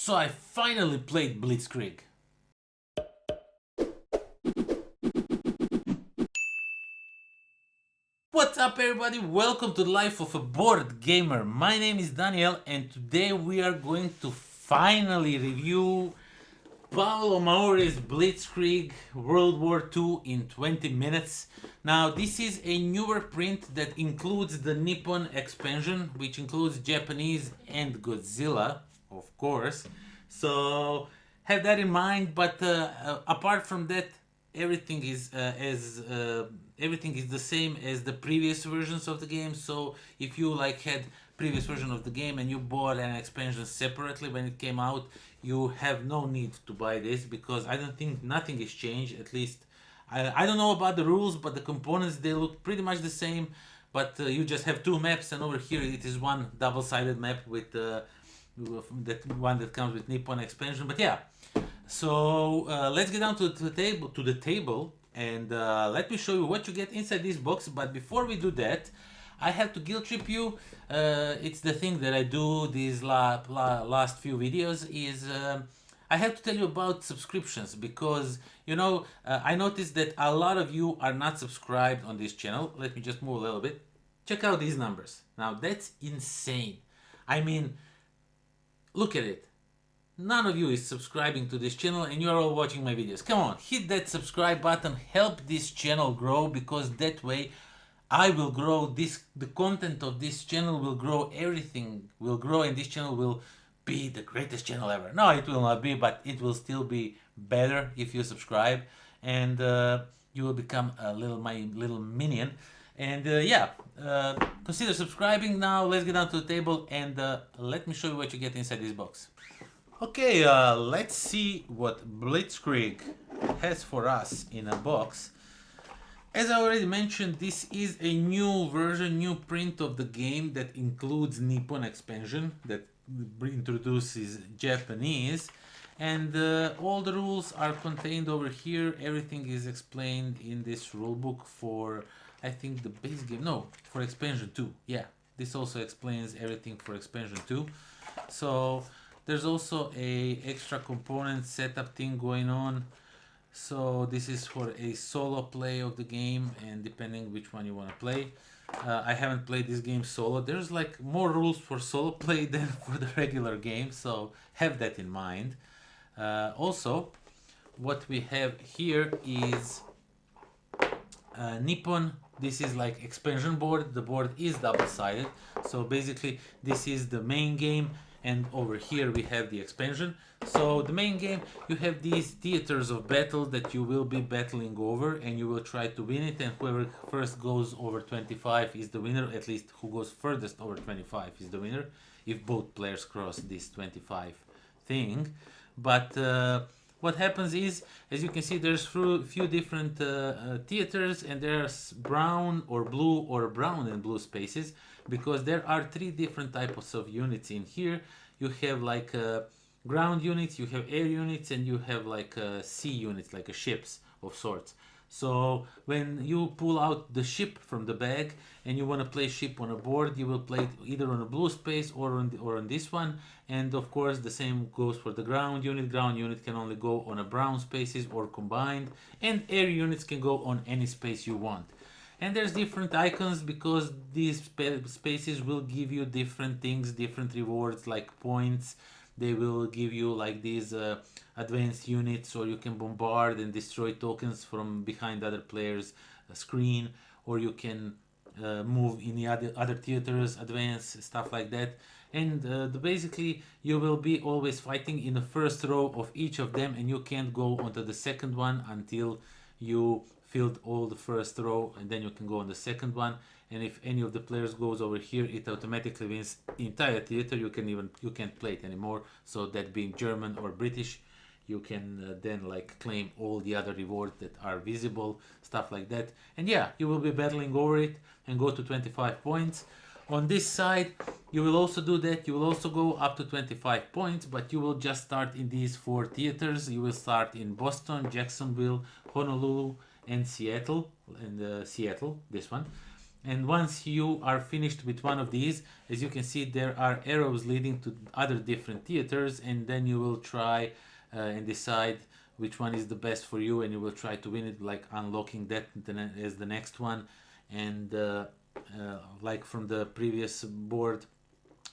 So I finally played BLITZKRIEG. What's up everybody, welcome to the Life of a Board Gamer. My name is Daniel and today we are going to finally review Paolo Mauri's BLITZKRIEG World War II in 20 minutes. Now this is a newer print that includes the Nippon expansion, which includes Japanese and Godzilla, of course. So have that in mind, but apart from that, everything is everything is the same as the previous versions of the game. So if you had previous version of the game and you bought an expansion separately when it came out, you have no need to buy this, because I don't think nothing is changed. At least I don't know about the rules, but the components, they look pretty much the same. But you just have two maps, and over here it is one double-sided map with that one that comes with Nippon expansion. But yeah, so let's get down to the table, and let me show you what you get inside this box. But before we do that, I have to guilt trip you. It's the thing that I do these last few videos is I have to tell you about subscriptions, because I noticed that a lot of you are not subscribed on this channel. Let me just move a little bit. Check out these numbers. Now that's insane. I mean, look at it. None of you is subscribing to this channel and you're all watching my videos. Come on, hit that subscribe button, help this channel grow, because that way I will grow, the content of this channel will grow, everything will grow, and this channel will be the greatest channel ever. No, it will not be, but it will still be better if you subscribe, and you will become my little minion. And consider subscribing. Now let's get down to the table, and let me show you what you get inside this box. Okay, let's see what BLITZKRIEG has for us in a box. As I already mentioned, this is a new version, new print of the game that includes Nippon expansion, that introduces Japanese, and all the rules are contained over here. Everything is explained in this rulebook for, I think, the base game. No, for expansion 2. Yeah, this also explains everything for expansion 2. So there's also a extra component setup thing going on. So this is for a solo play of the game, and depending which one you want to play. I haven't played this game solo. There's more rules for solo play than for the regular game, so have that in mind. Also, what we have here is Nippon. This is expansion board. The board is double-sided, so basically this is the main game, and over here we have the expansion. So the main game, you have these theaters of battle that you will be battling over, and you will try to win it, and whoever first goes over 25 is the winner. At least who goes furthest over 25 is the winner, if both players cross this 25 thing. But what happens is, as you can see, there's few different theaters, and there's brown or blue or brown and blue spaces, because there are three different types of units in here. You have ground units, you have air units, and you have sea units, ships of sorts. So when you pull out the ship from the bag and you want to play ship on a board, you will play it either on a blue space or on this one. And of course the same goes for the ground unit. Ground unit can only go on a brown spaces or combined, and air units can go on any space you want. And there's different icons, because these spaces will give you different things, different rewards, like points. They will give you these advanced units, or you can bombard and destroy tokens from behind other players' screen, or you can move in the other theaters, advance, stuff like that. And basically you will be always fighting in the first row of each of them, and you can't go onto the second one until you filled all the first row, and then you can go on the second one. And if any of the players goes over here, it automatically wins the entire theater. You can't play it anymore. So that being German or British, you can then claim all the other rewards that are visible, stuff like that. And yeah, you will be battling over it and go to 25 points. On this side, you will also do that. You will also go up to 25 points, but you will just start in these four theaters. You will start in Boston, Jacksonville, Honolulu, and Seattle. And Seattle, this one. And once you are finished with one of these, as you can see, there are arrows leading to other different theaters, and then you will try and decide which one is the best for you, and you will try to win it, like unlocking that as the next one. And like from the previous board,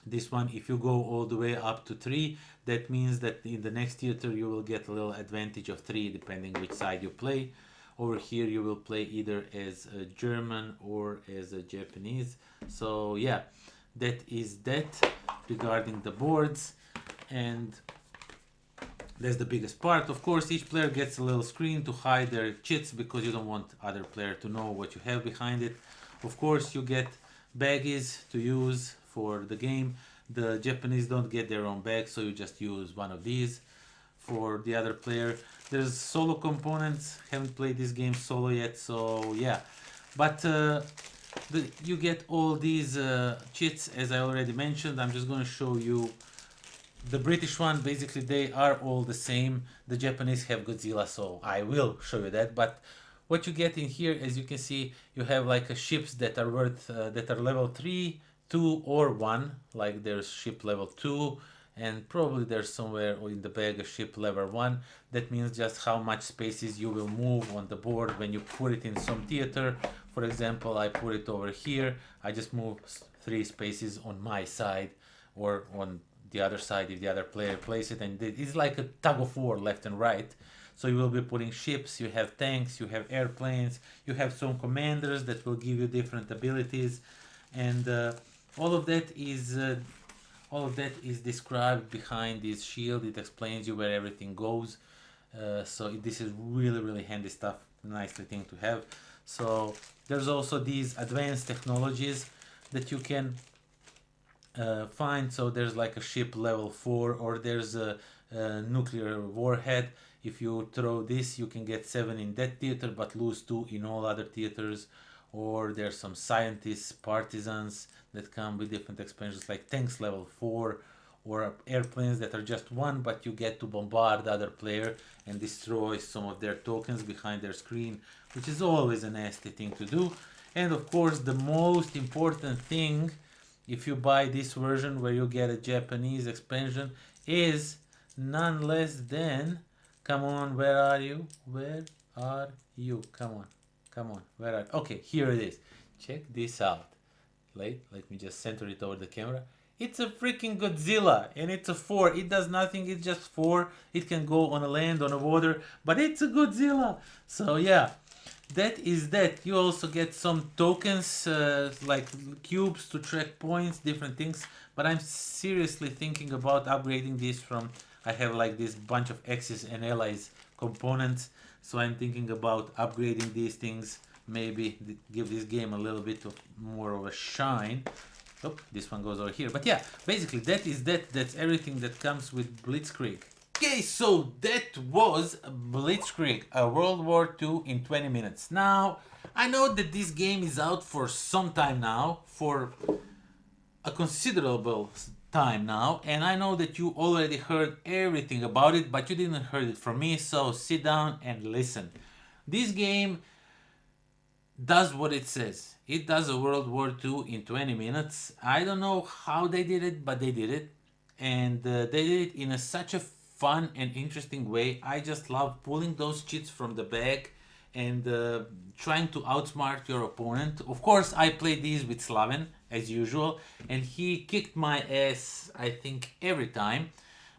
this one, if you go all the way up to 3, that means that in the next theater you will get a little advantage of 3 depending which side you play. Over here you will play either as a German or as a Japanese. So yeah, that is that regarding the boards. And that's the biggest part. Of course, each player gets a little screen to hide their chits because you don't want other player to know what you have behind it. Of course, you get baggies to use for the game. The Japanese don't get their own bag, so you just use one of these. For the other player, there's solo components. Haven't played this game solo yet, so yeah. But you get all these chits, as I already mentioned. I'm just going to show you the British one. Basically, they are all the same. The Japanese have Godzilla, so I will show you that. But what you get in here, as you can see, you have like ships that are worth that are level 3, 2, or 1. Like there's ship level 2, and probably there's somewhere in the bag a ship level 1. That means just how much spaces you will move on the board when you put it in some theater. For example, I put it over here. I just move 3 spaces on my side or on the other side if the other player plays it, and it's like a tug of war left and right. So you will be putting ships, you have tanks, you have airplanes, you have some commanders that will give you different abilities, and all of that is described behind this shield. It explains you where everything goes. So this is really handy stuff, nicely thing to have. So there's also these advanced technologies that you can find. So there's like a ship level 4, or there's a nuclear warhead. If you throw this, you can get 7 in that theater but lose 2 in all other theaters. Or there's some scientists, partisans that come with different expansions, like tanks level 4, or airplanes that are just 1, but you get to bombard the other player and destroy some of their tokens behind their screen, which is always a nasty thing to do. And of course, the most important thing, if you buy this version where you get a Japanese expansion, is none less than, come on, where are you? Where are you? Come on, where are you? Okay, here it is. Check this out. Let me just center it over the camera. It's a freaking Godzilla, and it's a 4. It does nothing, it's just 4. It can go on a land, on a water, but it's a Godzilla. So yeah, that is that. You also get some tokens, like cubes to track points, different things. But I'm seriously thinking about upgrading this from, I have like this bunch of Axis and Allies components. So I'm thinking about upgrading these things, maybe give this game a little bit of more of a shine. Oh, this one goes over here. But yeah, basically that's everything that comes with Blitzkrieg. Okay, so that was Blitzkrieg, a World War II in 20 minutes. Now, I know that this game is out for some time now, for a considerable time now, and I know that you already heard everything about it, but you didn't heard it from me, so sit down and listen. This game does what it says. It does a World War II in 20 minutes. I don't know how they did it, but they did it. And they did it in such a fun and interesting way. I just love pulling those cheats from the bag and trying to outsmart your opponent. Of course, I played these with Slaven, as usual, and he kicked my ass, I think, every time.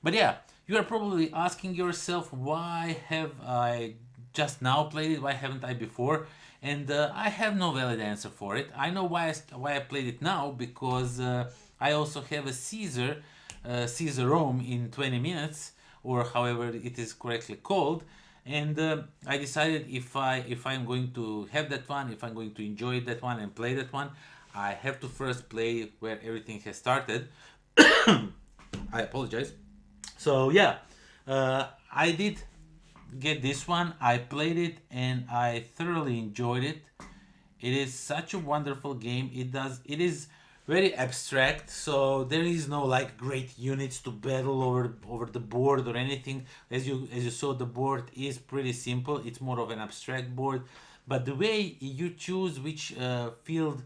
But yeah, you are probably asking yourself, why have I just now played it? Why haven't I before? And I have no valid answer for it. I know why I played it now, because I also have a Caesar Rome in 20 minutes, or however it is correctly called. And I decided if I'm going to have that one, if I'm going to enjoy that one and play that one, I have to first play where everything has started. I apologize. So yeah, I did get this one. I played it and I thoroughly enjoyed it. It is such a wonderful game. It is very abstract, so there is no like great units to battle over the board or anything. As you saw, the board is pretty simple. It's more of an abstract board, but the way you choose which field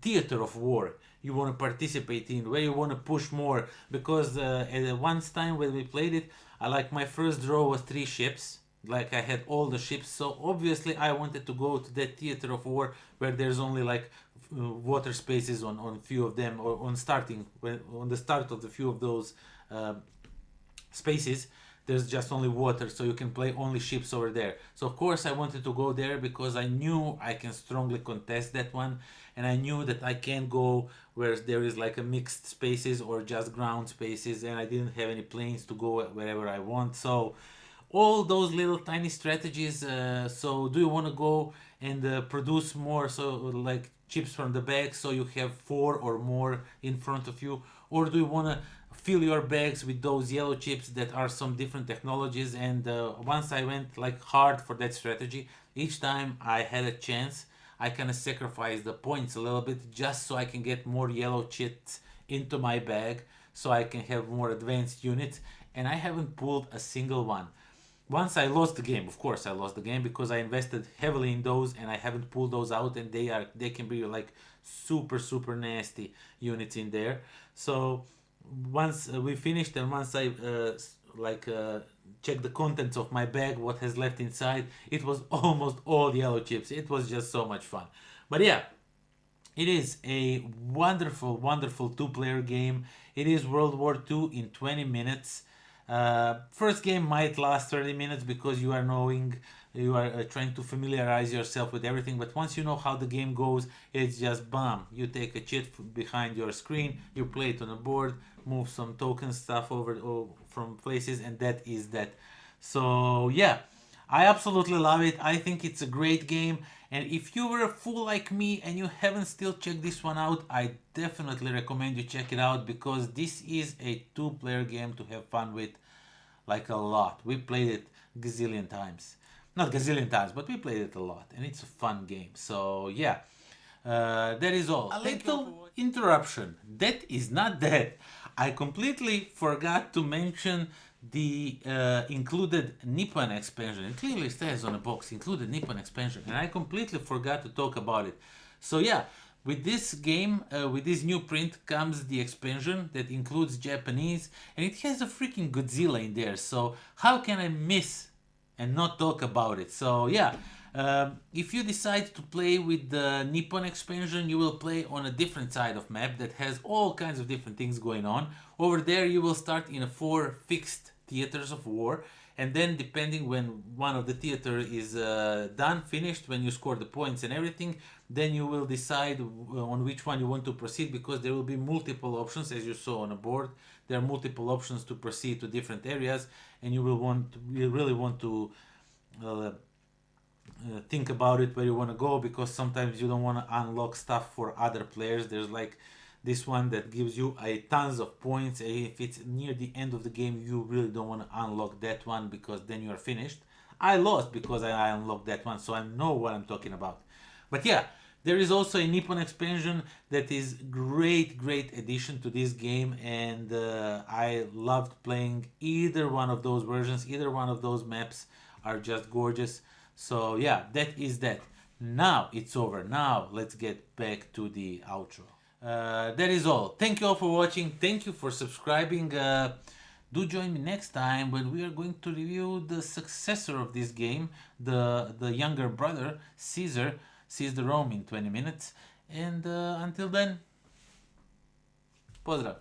theater of war you want to participate in, where you want to push more. Because at one time when we played it, I like my first draw was 3 ships. Like I had all the ships, so obviously I wanted to go to that theater of war where there's only like water spaces on few of them, or on the start of the few of those uh, spaces there's just only water, so you can play only ships over there. So of course I wanted to go there because I knew I can strongly contest that one, and I knew that I can't go where there is like a mixed spaces or just ground spaces, and I didn't have any planes to go wherever I want. So all those little tiny strategies. So do you want to go and produce more, so like chips from the bag, so you have 4 or more in front of you, or do you want to fill your bags with those yellow chips that are some different technologies? And once I went like hard for that strategy, each time I had a chance, I kind of sacrificed the points a little bit just so I can get more yellow chips into my bag, so I can have more advanced units. And I haven't pulled a single one. Once I lost the game, of course I lost the game, because I invested heavily in those and I haven't pulled those out, and they can be like super nasty units in there. So once we finished, and once I checked the contents of my bag, what has left inside, it was almost all yellow chips. It was just so much fun. But yeah, it is a wonderful two-player game. It is World War II in 20 minutes. First game might last 30 minutes because you are trying to familiarize yourself with everything. But once you know how the game goes, it's just bam. You take a chit behind your screen, you play it on a board, move some token stuff over from places, and that is that. So yeah, I absolutely love it. I think it's a great game. And if you were a fool like me and you haven't still checked this one out, I definitely recommend you check it out, because this is a two-player game to have fun with, like a lot. We played it gazillion times. Not gazillion times, but we played it a lot, and it's a fun game. So yeah, that is all. A little interruption. That is not that. I completely forgot to mention the included Nippon expansion. It clearly says on the box included Nippon expansion, and I completely forgot to talk about it. So yeah, with this game, with this new print comes the expansion that includes Japanese, and it has a freaking Godzilla in there. So how can I miss and not talk about it? So yeah, if you decide to play with the Nippon expansion, you will play on a different side of map that has all kinds of different things going on. Over there you will start in a 4 fixed theaters of war, and then depending when one of the theater is finished, when you score the points and everything, then you will decide on which one you want to proceed, because there will be multiple options. As you saw on a board, there are multiple options to proceed to different areas, and you really want to think about it where you want to go, because sometimes you don't want to unlock stuff for other players. There's like this one that gives you a tons of points. If it's near the end of the game, you really don't want to unlock that one, because then you are finished. I lost because I unlocked that one, so I know what I'm talking about. But yeah, there is also a Nippon expansion that is great addition to this game, and I loved playing either one of those versions. Either one of those maps are just gorgeous. So yeah, that is that. Now it's over. Now let's get back to the outro. That is all. Thank you all for watching. Thank you for subscribing. Do join me next time when we are going to review the successor of this game, the younger brother, Caesar, sees the Rome in 20 minutes. And until then, pozdrav!